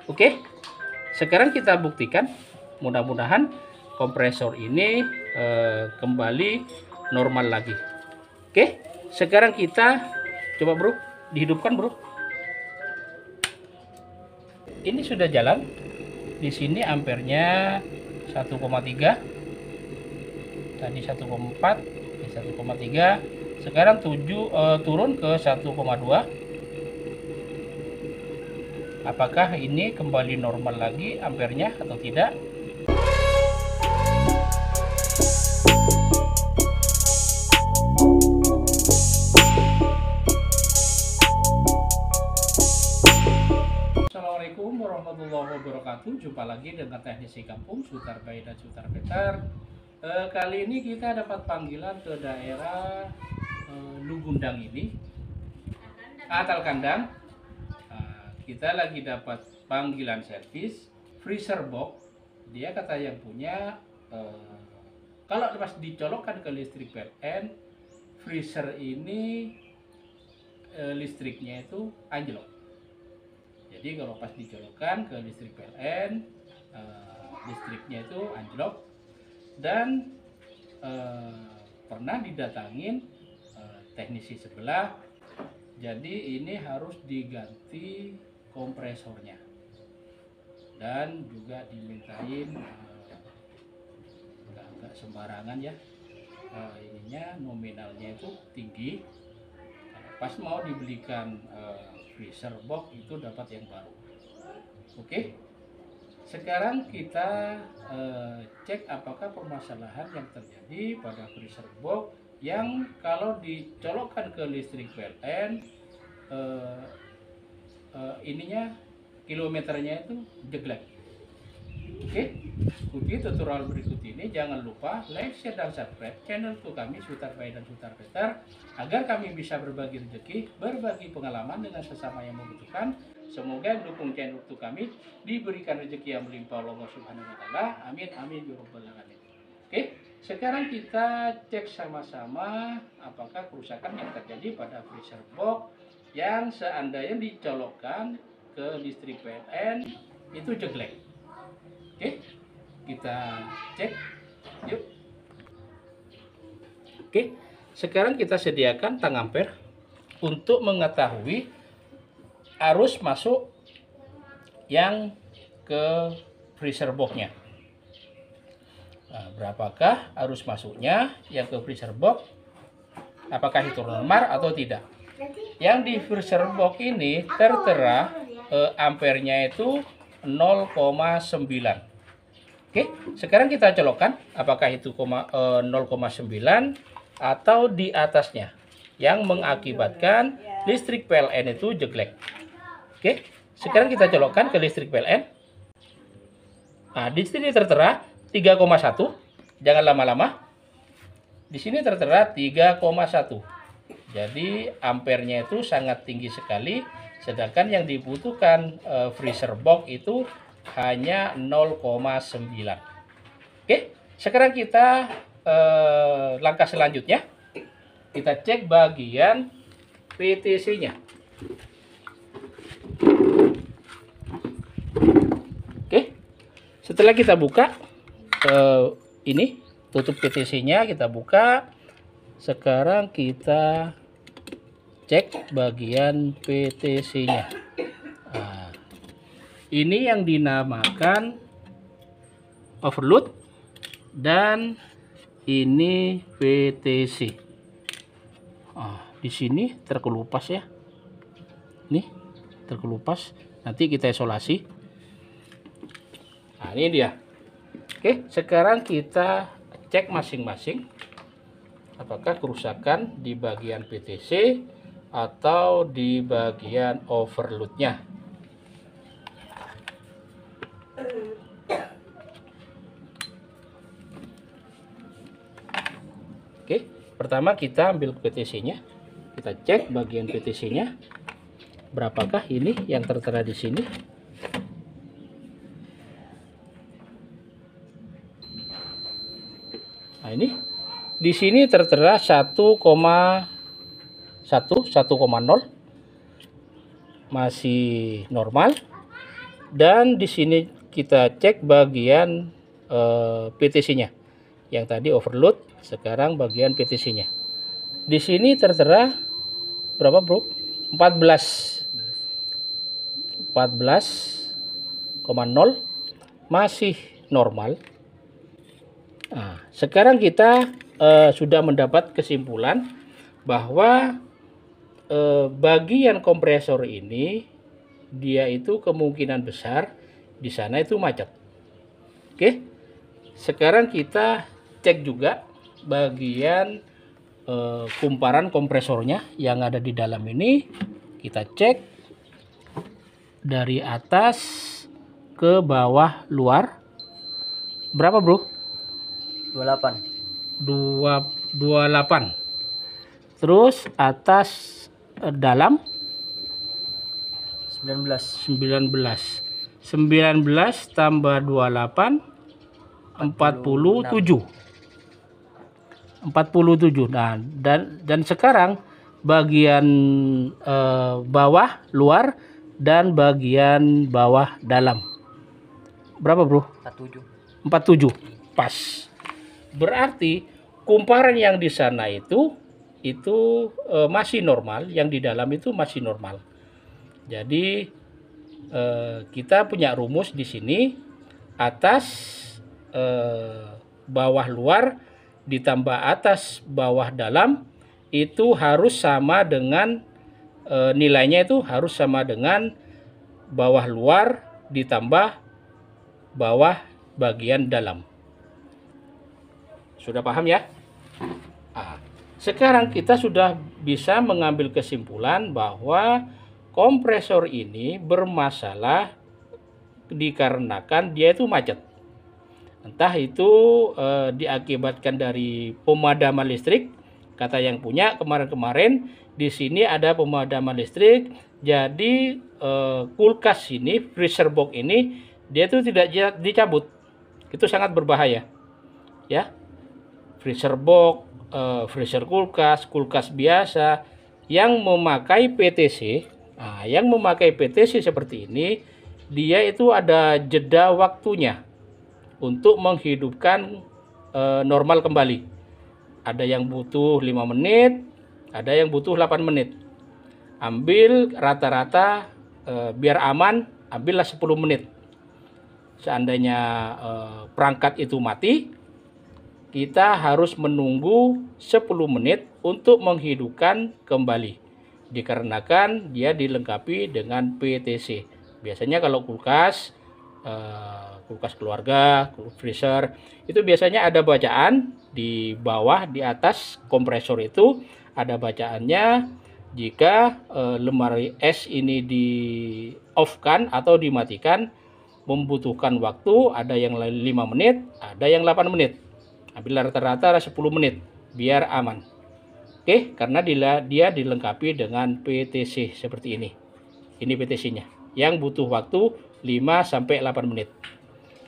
Oke, sekarang kita buktikan. Mudah-mudahan kompresor ini kembali normal lagi. Oke, sekarang kita coba bro, dihidupkan bro. Ini sudah jalan. Di sini ampernya 1,3. Tadi 1,4, 1,3. Sekarang turun ke 1,2. Apakah ini kembali normal lagi ampernya atau tidak? Assalamualaikum warahmatullahi wabarakatuh. Jumpa lagi dengan Teknisi Kampung, Sutar Bayi dan Sutar Petar. Kali ini kita dapat panggilan ke daerah Lugundang ini, Atal Kandang. Kita lagi dapat panggilan servis freezer box. Dia kata yang punya kalau pas dicolokkan ke listrik PLN, freezer ini listriknya itu anjlok. Jadi kalau pas dicolokkan ke listrik PLN, listriknya itu anjlok. Dan pernah didatangin teknisi sebelah, jadi ini harus diganti kompresornya dan juga dimintain nggak sembarangan ya, ininya nominalnya itu tinggi. Pas mau dibelikan freezer box itu dapat yang baru. Oke, sekarang kita cek apakah permasalahan yang terjadi pada freezer box yang kalau dicolokkan ke listrik PLN ininya kilometernya itu jeglek. Oke, ikuti tutorial berikut ini. Jangan lupa like, share, dan subscribe channel kami Sutar Bayi dan Sutar Petar agar kami bisa berbagi rezeki, berbagi pengalaman dengan sesama yang membutuhkan. Semoga dukung channel kami diberikan rezeki yang melimpah Allah Subhanahu wa taala. Amin amin ya rabbal alamin. Oke, sekarang kita cek sama-sama apakah kerusakan yang terjadi pada freezer box yang seandainya dicolokkan ke listrik PLN itu jeglek. Oke, kita cek yuk. Oke, sekarang kita sediakan tang ampere untuk mengetahui arus masuk yang ke freezer boxnya. Nah, berapakah arus masuknya yang ke freezer box? Apakah itu normal atau tidak? Yang di freezer box ini tertera ampernya itu 0,9. Oke, sekarang kita colokkan apakah itu 0,9 atau di atasnya yang mengakibatkan listrik PLN itu jeglek. Oke, sekarang kita colokkan ke listrik PLN. Nah, di sini tertera 3,1. Jangan lama-lama. Di sini tertera 3,1. Jadi ampernya itu sangat tinggi sekali, sedangkan yang dibutuhkan freezer box itu hanya 0,9. Oke, sekarang kita langkah selanjutnya kita cek bagian PTC-nya. Oke, setelah kita buka ini tutup PTC-nya, kita buka. Sekarang kita cek bagian PTC-nya. Nah, ini yang dinamakan overload dan ini PTC. Di sini terkelupas ya. Nih, terkelupas. Nanti kita isolasi. Nah, ini dia. Oke, sekarang kita cek masing-masing apakah kerusakan di bagian PTC atau di bagian overloadnya. Oke, pertama kita ambil PTC-nya, kita cek bagian PTC-nya, berapakah ini yang tertera di sini. Nah, ini di sini tertera 1,1, 1,0 masih normal. Dan di sini kita cek bagian PTC-nya. Yang tadi overload, sekarang bagian PTC-nya. Di sini tertera berapa, Bro? 14,0 masih normal. Nah, sekarang kita sudah mendapat kesimpulan bahwa bagian kompresor ini dia itu kemungkinan besar di sana itu macet. Oke, sekarang kita cek juga bagian kumparan kompresornya yang ada di dalam ini. Kita cek dari atas ke bawah luar. Berapa, Bro? 28. 28. Terus atas dalam 19 tambah 28 47. Nah, dan sekarang bagian bawah luar dan bagian bawah dalam berapa, Bro? 47. Pas. Berarti kumparan yang di sana itu masih normal, yang di dalam itu masih normal. Jadi kita punya rumus di sini, atas bawah luar ditambah atas bawah dalam itu harus sama dengan nilainya itu harus sama dengan bawah luar ditambah bawah bagian dalam. Sudah paham ya? Nah, sekarang kita sudah bisa mengambil kesimpulan bahwa kompresor ini bermasalah dikarenakan dia itu macet. Entah itu diakibatkan dari pemadaman listrik, kata yang punya kemarin-kemarin di sini ada pemadaman listrik, jadi kulkas ini, freezer box ini dia itu tidak dicabut. Itu sangat berbahaya. Ya. Freezer box, freezer kulkas biasa yang memakai PTC. Nah, yang memakai PTC seperti ini, dia itu ada jeda waktunya untuk menghidupkan normal kembali. Ada yang butuh 5 menit, ada yang butuh 8 menit. Ambil rata-rata biar aman, ambillah 10 menit. Seandainya perangkat itu mati, kita harus menunggu 10 menit untuk menghidupkan kembali. Dikarenakan dia dilengkapi dengan PTC. Biasanya kalau kulkas keluarga, freezer, itu biasanya ada bacaan di bawah, di atas kompresor itu ada bacaannya. Jika lemari es ini di off-kan atau dimatikan, membutuhkan waktu, ada yang 5 menit, ada yang 8 menit. Ambil rata-rata 10 menit biar aman. Oke, karena dia dilengkapi dengan PTC seperti ini. Ini PTC-nya yang butuh waktu 5 sampai 8 menit.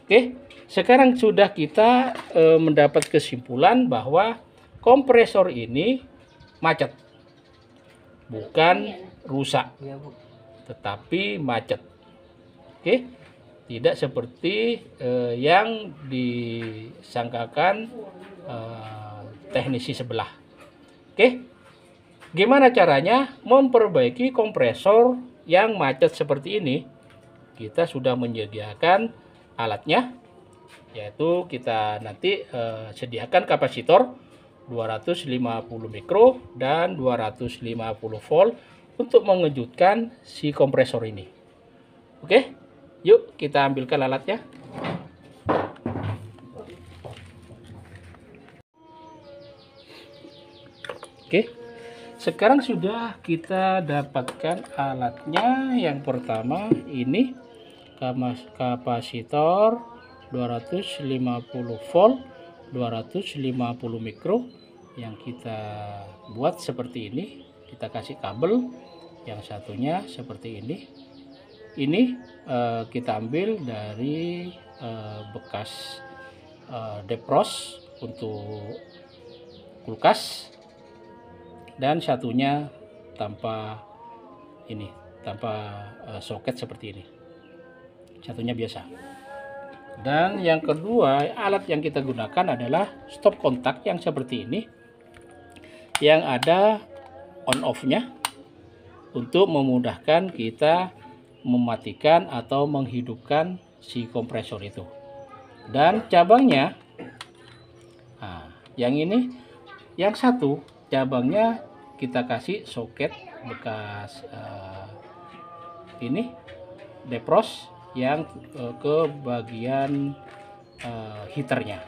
Oke, sekarang sudah kita mendapat kesimpulan bahwa kompresor ini macet. Bukan rusak, tetapi macet. Oke, tidak seperti yang disangkakan teknisi sebelah. Oke, gimana caranya memperbaiki kompresor yang macet seperti ini? Kita sudah menyediakan alatnya, yaitu kita nanti sediakan kapasitor 250 mikro dan 250 volt untuk mengejutkan si kompresor ini. Oke, yuk kita ambilkan alatnya. Oke, sekarang sudah kita dapatkan alatnya. Yang pertama ini kapasitor 250 volt 250 mikro yang kita buat seperti ini. Kita kasih kabel, yang satunya seperti ini kita ambil dari bekas depros untuk kulkas, dan satunya tanpa soket seperti ini. satunya biasa. Dan yang kedua, alat yang kita gunakan adalah stop kontak yang seperti ini, yang ada on off-nya untuk memudahkan kita mematikan atau menghidupkan si kompresor itu. Dan cabangnya, nah, yang ini, yang satu cabangnya kita kasih soket bekas ini depros yang ke bagian heaternya.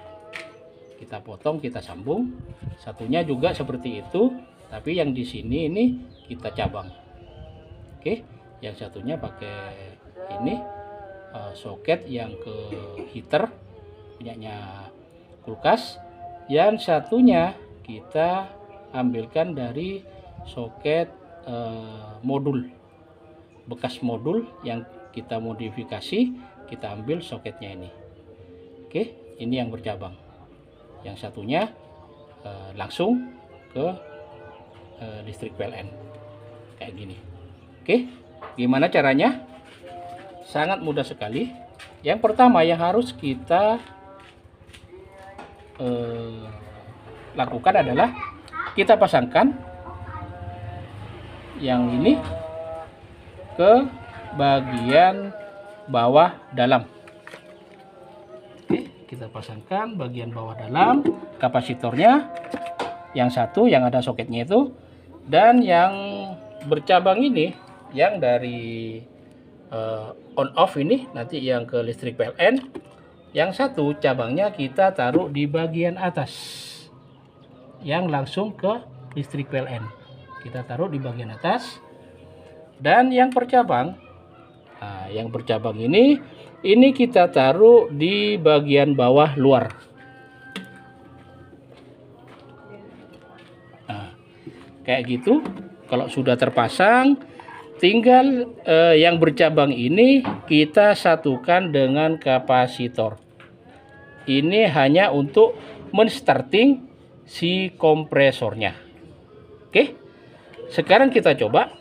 Kita potong, kita sambung. Satunya juga seperti itu, tapi yang di sini ini kita cabang. Oke, yang satunya pakai ini soket yang ke heater punyanya kulkas. Yang satunya kita ambilkan dari soket modul, bekas modul yang kita modifikasi, kita ambil soketnya ini. Oke, ini yang bercabang. Yang satunya langsung ke listrik PLN kayak gini. Oke, gimana caranya? Sangat mudah sekali. Yang pertama yang harus kita lakukan adalah kita pasangkan yang ini ke bagian bawah dalam. Oke, kita pasangkan bagian bawah dalam kapasitornya, yang satu yang ada soketnya itu, dan yang bercabang ini yang dari on off ini nanti yang ke listrik PLN. Yang satu cabangnya kita taruh di bagian atas yang langsung ke listrik PLN, kita taruh di bagian atas. Dan yang bercabang, nah, yang bercabang ini kita taruh di bagian bawah luar. Nah, kayak gitu. Kalau sudah terpasang, tinggal yang bercabang ini kita satukan dengan kapasitor. Ini hanya untuk menstarting si kompresornya. Oke, sekarang kita coba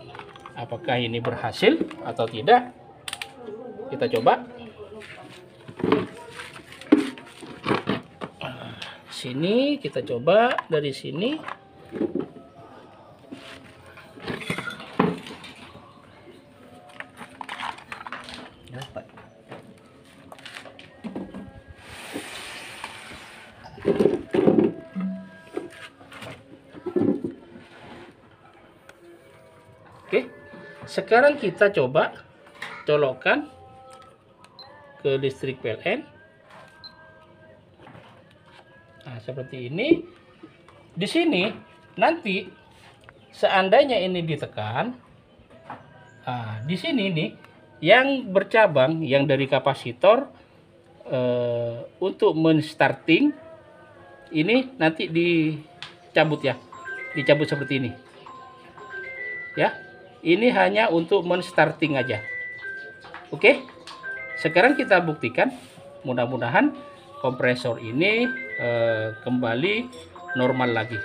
apakah ini berhasil atau tidak. Kita coba. Sini kita coba dari sini. Dapat. Oke, sekarang kita coba colokkan ke listrik PLN. Nah, seperti ini. Di sini nanti seandainya ini ditekan, nah, di sini nih yang bercabang yang dari kapasitor untuk menstarting ini nanti dicabut ya, dicabut seperti ini ya. Ini hanya untuk menstarting aja. Oke, sekarang kita buktikan. Mudah-mudahan kompresor ini kembali normal lagi.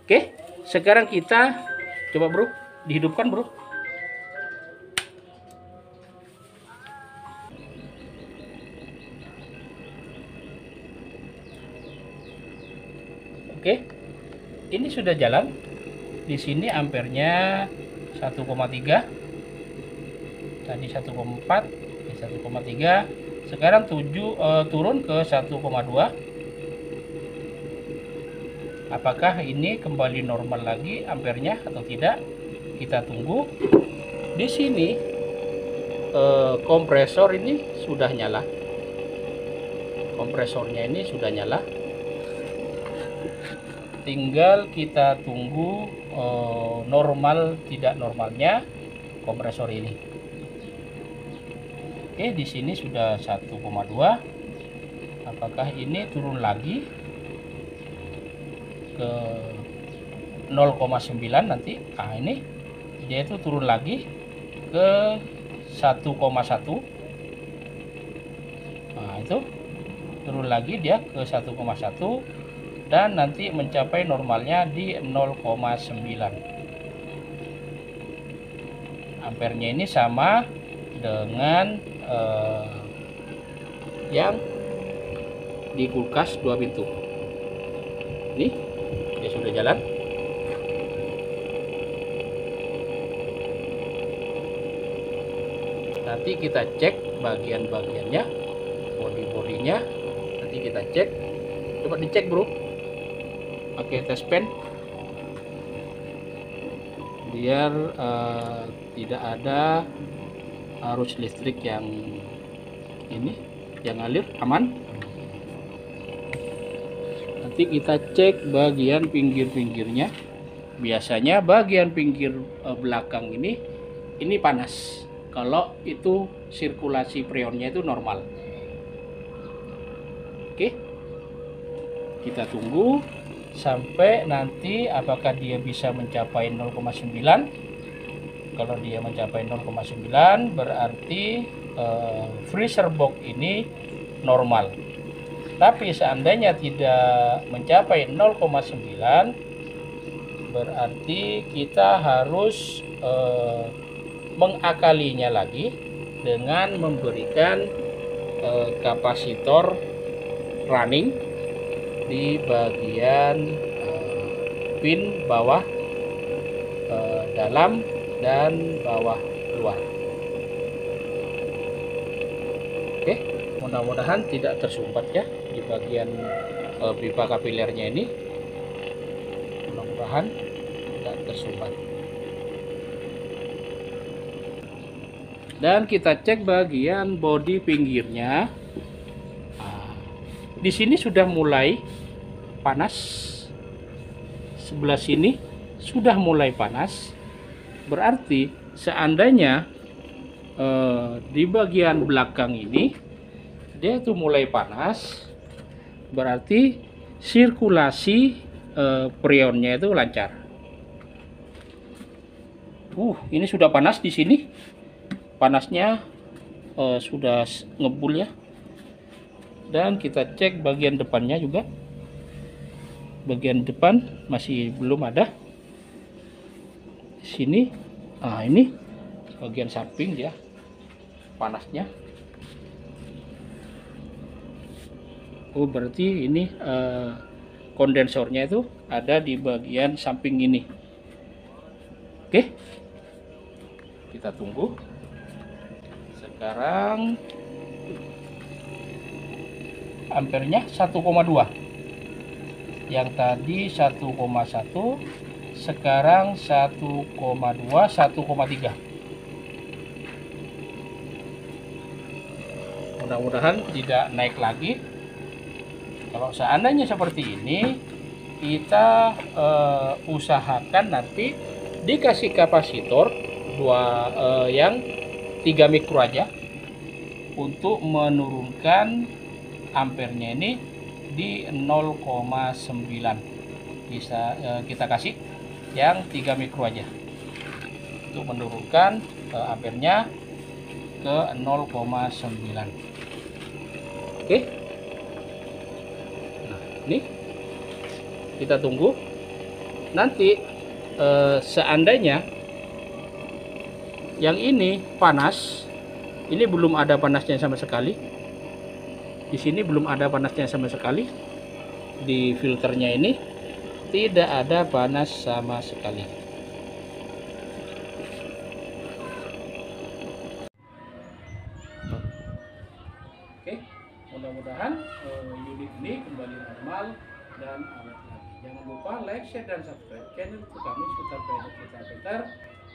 Oke, sekarang kita coba bro, dihidupkan bro. Oke, ini sudah jalan. Di sini ampernya 1,3, tadi 1,4, 1,3, sekarang turun ke 1,2. Apakah ini kembali normal lagi ampernya atau tidak? Kita tunggu. Di sini kompresor ini sudah nyala. Kompresornya ini sudah nyala. Tinggal kita tunggu normal tidak normalnya kompresor ini. Oke, di sini sudah 1,2. Apakah ini turun lagi ke 0,9 nanti? Nah, ini dia itu turun lagi ke 1,1. Nah, itu turun lagi dia ke 1,1 dan nanti mencapai normalnya di 0,9. Ampernya ini sama dengan yang di kulkas 2 pintu. Ini dia sudah jalan. Nanti kita cek bagian-bagiannya, bodi-bodinya. Nanti kita cek. Coba dicek bro, pakai tes pen, biar tidak ada arus listrik yang ini yang ngalir, aman. Nanti kita cek bagian pinggir-pinggirnya. Biasanya bagian pinggir belakang ini panas. Kalau itu sirkulasi freonnya itu normal. Oke, kita tunggu sampai nanti apakah dia bisa mencapai 0,9. Kalau dia mencapai 0,9 berarti freezer box ini normal. Tapi seandainya tidak mencapai 0,9 berarti kita harus mengakalinya lagi dengan memberikan kapasitor running di bagian pin bawah dalam dan bawah luar. Oke, mudah-mudahan tidak tersumbat ya di bagian pipa kapilernya ini. Mudah-mudahan tidak tersumbat. Dan kita cek bagian bodi pinggirnya. Di sini sudah mulai panas. Sebelah sini sudah mulai panas. Berarti seandainya di bagian belakang ini dia tuh mulai panas, berarti sirkulasi freonnya itu lancar. Ini sudah panas di sini. Panasnya sudah ngebul ya. Dan kita cek bagian depannya juga. Bagian depan masih belum ada. Di sini, ini bagian samping dia panasnya. Berarti ini kondensornya itu ada di bagian samping ini. Oke, kita tunggu. Sekarang ampernya 1,2. Yang tadi 1,1, sekarang 1,2, 1,3. Mudah-mudahan tidak naik lagi. Kalau seandainya seperti ini, kita usahakan nanti dikasih kapasitor yang 3 mikro aja untuk menurunkan ampernya ini di 0,9. Bisa kita kasih yang 3 mikro aja untuk menurunkan ampernya ke 0,9. Oke. Nah, ini kita tunggu. Nanti seandainya yang ini panas, ini belum ada panasnya sama sekali. Di sini belum ada panasnya sama sekali. Di filternya ini tidak ada panas sama sekali. Oke, mudah-mudahan unit ini kembali normal dan awet lagi. Jangan lupa like, share, dan subscribe channel kami seputar Pintar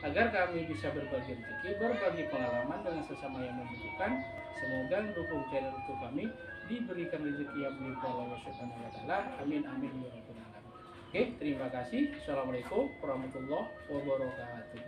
agar kami bisa berbagi rezeki, berbagi pengalaman dengan sesama yang membutuhkan. Semoga dukung channel YouTube kami diberikan rezeki yang melimpah Allah Subhanahu wa taala. Amin amin ya rabbal alamin. Oke, terima kasih. Assalamualaikum warahmatullahi wabarakatuh.